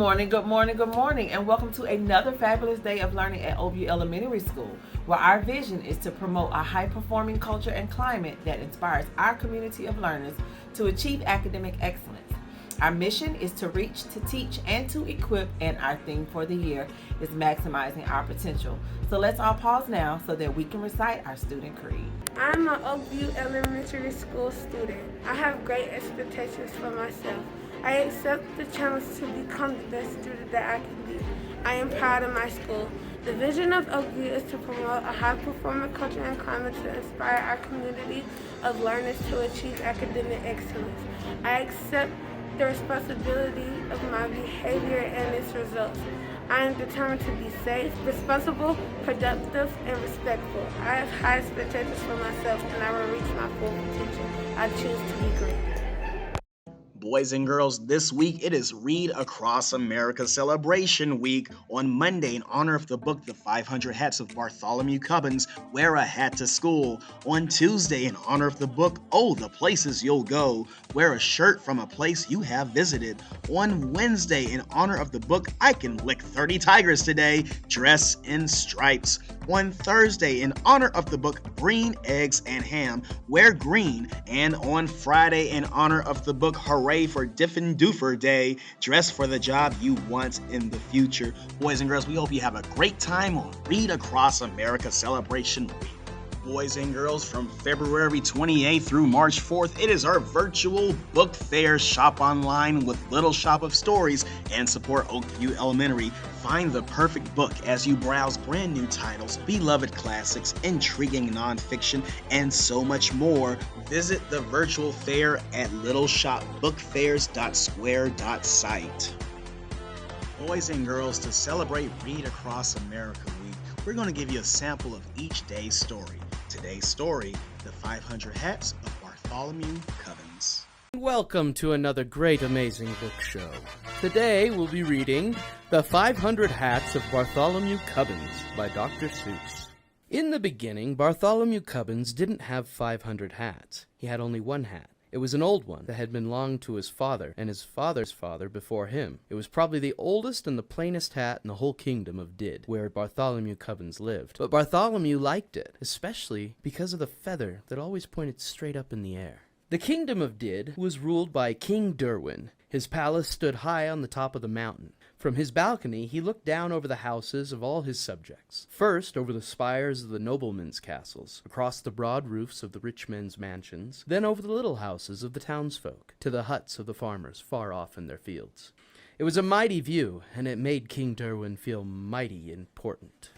good morning, good morning, and welcome to another fabulous day of learning at Oakview Elementary School, where our vision is to promote a high-performing culture and climate that inspires our community of learners to achieve academic excellence. Our mission is to reach, to teach, and to equip, and our theme for the year is maximizing our potential. So let's all pause now so that we can recite our student creed. I'm an Oakview Elementary School student. I have great expectations for myself. I accept the challenge to become the best student that I can be. I am proud of my school. The vision of Oakview is to promote a high-performing culture and climate to inspire our community of learners to achieve academic excellence. I accept the responsibility of my behavior and its results. I am determined to be safe, responsible, productive, and respectful. I have high expectations for myself, and I will reach my full potential. I choose to be great. Boys and girls, this week it is Read Across America Celebration Week. On Monday, in honor of the book The 500 Hats of Bartholomew Cubbins, Wear a Hat to School. On Tuesday, in honor of the book Oh, the Places You'll Go, Wear a Shirt from a Place You Have Visited. On Wednesday, in honor of the book I Can Lick 30 Tigers Today, Dress in Stripes. On Thursday, in honor of the book Green Eggs and Ham, Wear Green. And on Friday, in honor of the book Hooray for Diffin' Doofer Day, Dress for the Job You Want in the Future. Boys and girls, we hope you have a great time on Read Across America Celebration Week. Boys and girls, from February 28th through March 4th, it is our virtual book fair. Shop online with Little Shop of Stories and support Oakview Elementary. Find the perfect book as you browse brand new titles, beloved classics, intriguing nonfiction, and so much more. Visit the virtual fair at littleshopbookfairs.square.site. Boys and girls, to celebrate Read Across America Week, we're going to give you a sample of each day's story. Today's story, The 500 Hats of Bartholomew Cubbins. Welcome to another great amazing book show. Today we'll be reading The 500 Hats of Bartholomew Cubbins by Dr. Seuss. In the beginning, Bartholomew Cubbins didn't have 500 hats. He had only one hat. It was an old one that had belonged to his father and his father's father before him. It was probably the oldest and the plainest hat in the whole kingdom of Did, where Bartholomew Cubbins lived. But Bartholomew liked it, especially because of the feather that always pointed straight up in the air. The kingdom of Did was ruled by King Derwin. His palace stood high on the top of the mountain. From his balcony, he looked down over the houses of all his subjects. First, over the spires of the noblemen's castles, across the broad roofs of the rich men's mansions, then over the little houses of the townsfolk, to the huts of the farmers far off in their fields. It was a mighty view, and it made King Derwin feel mighty important.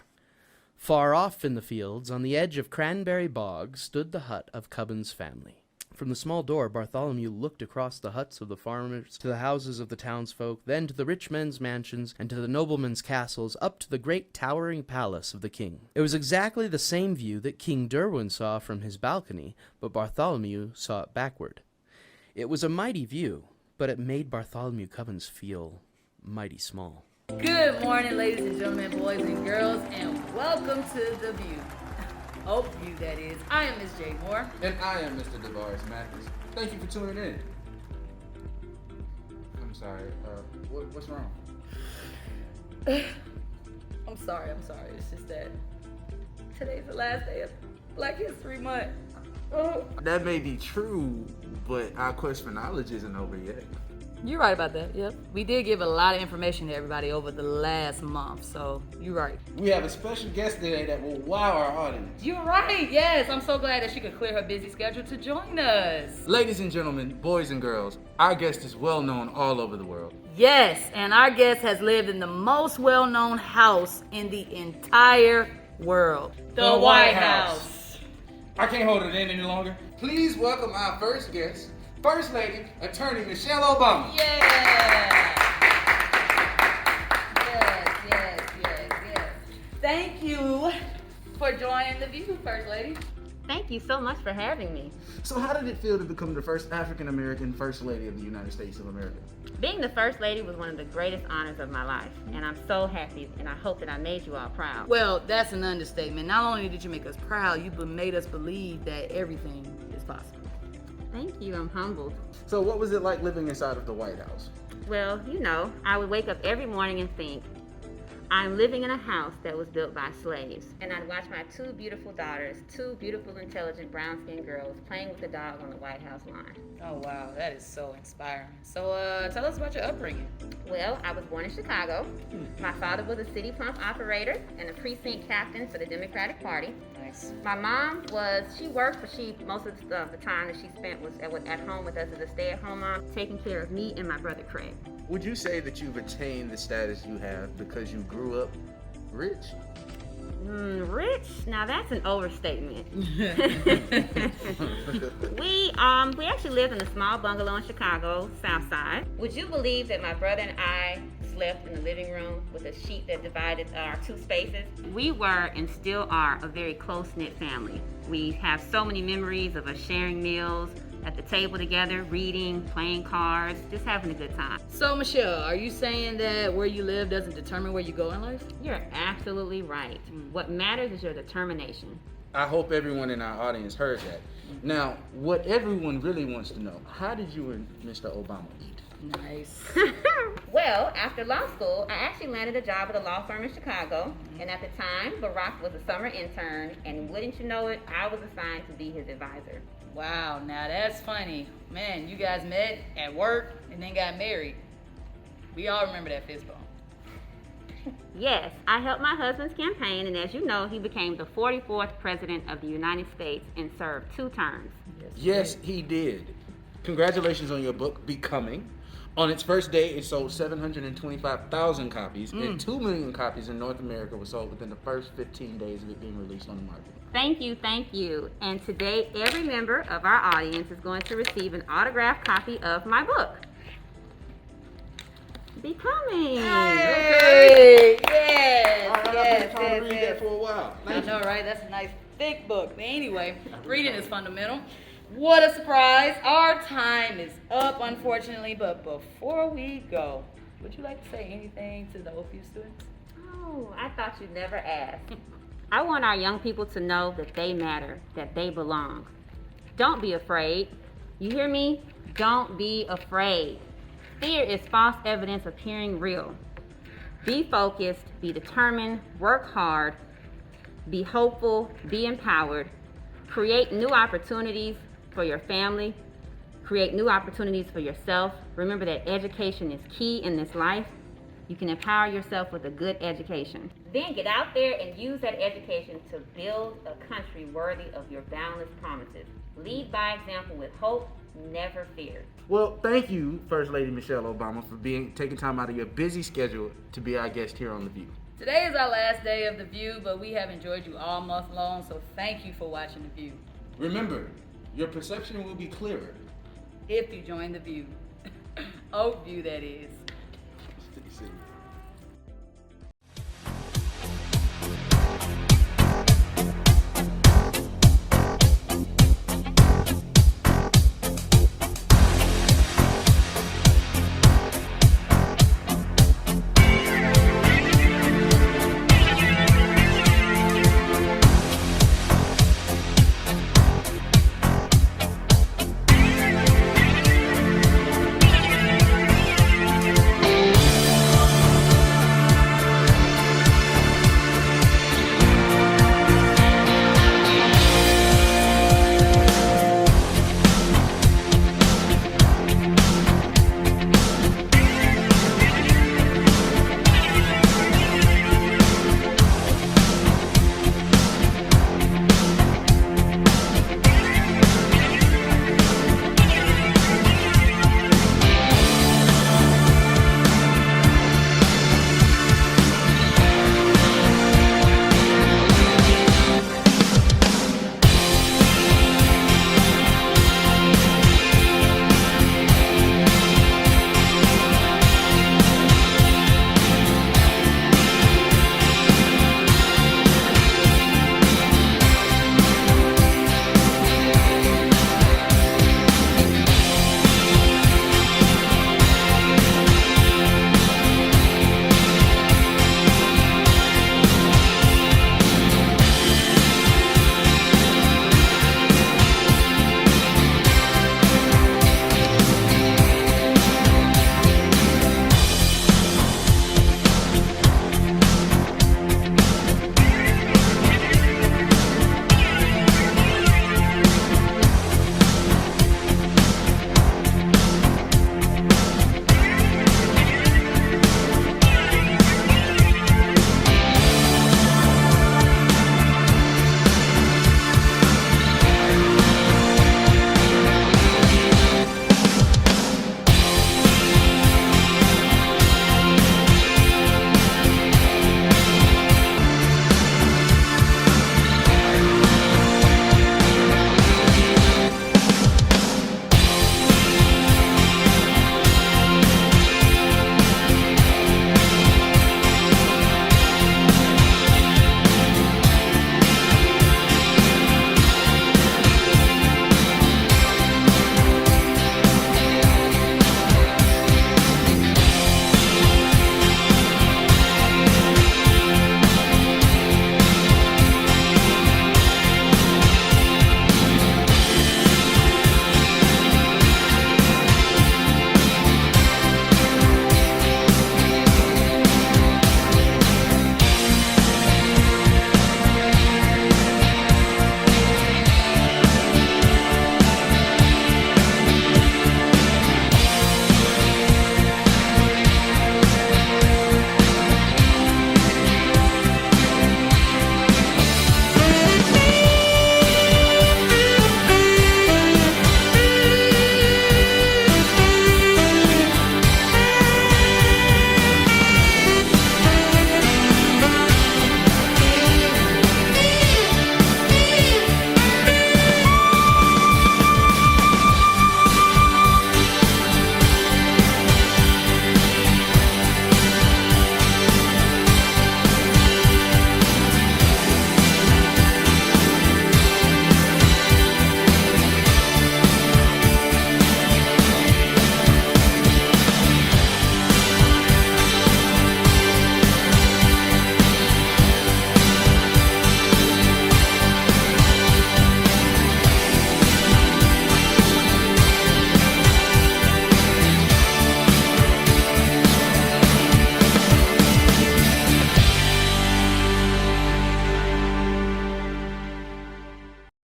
Far off in the fields, on the edge of Cranberry Bog, stood the hut of Cubbins' family. From the small door, Bartholomew looked across the huts of the farmers, to the houses of the townsfolk, then to the rich men's mansions, and to the noblemen's castles, up to the great towering palace of the king. It was exactly the same view that King Derwin saw from his balcony, but Bartholomew saw it backward. It was a mighty view, but it made Bartholomew Cubbins feel mighty small. Good morning, ladies and gentlemen, boys and girls, and welcome to The View. Oakview, that is. I am Miss J. Moore. And I am Mr. DeVaris Mathis. Thank you for tuning in. I'm sorry, what's wrong? I'm sorry. It's just that today's the last day of Black History Month. Oh. That may be true, but our quest for knowledge isn't over yet. You're right about that, yep. We did give a lot of information to everybody over the last month, so you're right. We have a special guest today that will wow our audience. You're right, yes. I'm so glad that she could clear her busy schedule to join us. Ladies and gentlemen, boys and girls, our guest is well known all over the world. Yes, and our guest has lived in the most well-known house in the entire world. The White House. I can't hold it in any longer. Please welcome our first guest, First Lady, Attorney Michelle Obama. Yeah. Yes. Thank you for joining The View, First Lady. Thank you so much for having me. So how did it feel to become the first African-American First Lady of the United States of America? Being the First Lady was one of the greatest honors of my life, and I'm so happy, and I hope that I made you all proud. Well, that's an understatement. Not only did you make us proud, you made us believe that everything is possible. Thank you, I'm humbled. So what was it like living inside of the White House? Well, I would wake up every morning and think, I'm living in a house that was built by slaves. And I'd watch my two beautiful daughters, two beautiful, intelligent, brown-skinned girls playing with the dog on the White House lawn. Oh, wow. That is so inspiring. So, tell us about your upbringing. Well, I was born in Chicago. My father was a city pump operator and a precinct captain for the Democratic Party. Nice. My mom she worked, but most of the time that she spent was at home with us as a stay-at-home mom, taking care of me and my brother Craig. Would you say that you've attained the status you have because you grew up rich? Rich? Now that's an overstatement. We actually lived in a small bungalow in Chicago, South Side. Would you believe that my brother and I slept in the living room with a sheet that divided our two spaces? We were and still are a very close-knit family. We have so many memories of us sharing meals at the table together, reading, playing cards, just having a good time. So, Michelle, are you saying that where you live doesn't determine where you go in life? You're absolutely right. What matters is your determination. I hope everyone in our audience heard that. Now, what everyone really wants to know, how did you and Mr. Obama meet? Nice. Well, after law school, I actually landed a job at a law firm in Chicago. And at the time, Barack was a summer intern. And wouldn't you know it, I was assigned to be his advisor. Wow, now that's funny. Man, you guys met at work and then got married. We all remember that fist bump. Yes, I helped my husband's campaign, and as you know, he became the 44th President of the United States and served 2 terms. Yes, he did. Congratulations on your book, Becoming. On its first day, it sold 725,000 copies, and 2 million copies in North America were sold within the first 15 days of it being released on the market. Thank you. And today, every member of our audience is going to receive an autographed copy of my book, Becoming. Hey! Yes! I've been trying to read that for a while. I know, right? That's a nice thick book. But anyway, reading is fundamental. What a surprise. Our time is up, unfortunately. But before we go, would you like to say anything to the OFU students? Oh, I thought you'd never ask. I want our young people to know that they matter, that they belong. Don't be afraid. You hear me? Don't be afraid. Fear is false evidence appearing real. Be focused, be determined, work hard, be hopeful, be empowered. Create new opportunities for your family. Create new opportunities for yourself. Remember that education is key in this life. You can empower yourself with a good education. Then get out there and use that education to build a country worthy of your boundless promises. Lead by example with hope, never fear. Well, thank you, First Lady Michelle Obama, for taking time out of your busy schedule to be our guest here on The View. Today is our last day of The View, but we have enjoyed you all month long, so thank you for watching The View. Remember, your perception will be clearer If you join The View. Oak View, that is. City.